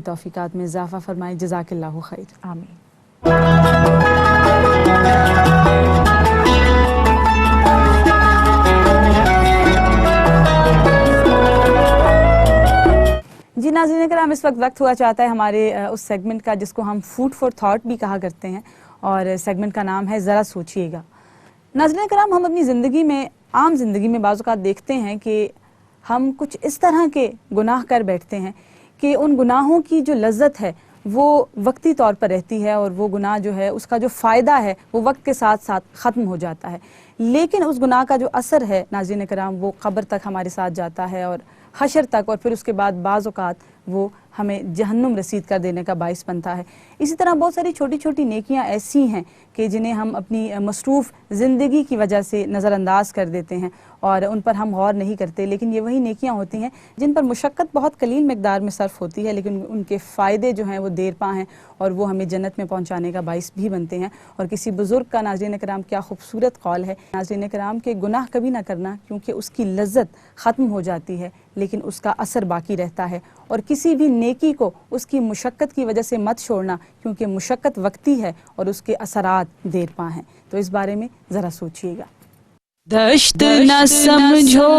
तौफीकात में इजाफा फरमाए। जज़ाकल्लाहु खैर। आमीन। जी नाज़रीन करम, इस वक्त हुआ चाहता है हमारे उस सेगमेंट का जिसको हम फूड फॉर थॉट भी कहा करते हैं, और सेगमेंट का नाम है ज़रा सोचिएगा। नाज़रीन करम, हम अपनी ज़िंदगी में, आम ज़िंदगी में बाज़ औक़ात देखते हैं कि हम कुछ इस तरह के गुनाह कर बैठते हैं कि उन गुनाहों की जो लज्जत है वो वक्ती तौर पर रहती है, और वो गुनाह जो है उसका जो फ़ायदा है वो वक्त के साथ साथ ख़त्म हो जाता है। लेकिन उस गुनाह का जो असर है नाज़रीन करम, वो क़ब्र तक हमारे साथ जाता है और हशर तक, और फिर उसके बाद बाज़ औक़ात वो हमें जहन्नुम रसीद कर देने का बाइस बनता है। इसी तरह बहुत सारी छोटी छोटी नेकियां ऐसी हैं कि जिन्हें हम अपनी मसरूफ़ ज़िंदगी की वजह से नज़रअंदाज कर देते हैं और उन पर हम गौर नहीं करते, लेकिन ये वही नेकियां होती हैं जिन पर मुशक्क़त बहुत कलील मिक़दार में सर्फ़ होती है, लेकिन उनके फ़ायदे जो हैं वो देर पा हैं और वो हमें जन्नत में पहुँचाने का बाइस भी बनते हैं। और किसी बुज़ुर्ग का नाज़रीन कराम क्या खूबसूरत कौल है, नाज़रीन कराम, के गुनाह कभी ना करना, क्योंकि उसकी लज्जत ख़त्म हो जाती है लेकिन उसका असर बाकी रहता है। और किसी भी नेकी को उसकी मुशक्क़त की वजह से मत छोड़ना, क्योंकि मुशक्क़त वक्ती है और उसके असरात देर पा हैं। तो इस बारे में ज़रा सोचिएगा। दश्त न समझो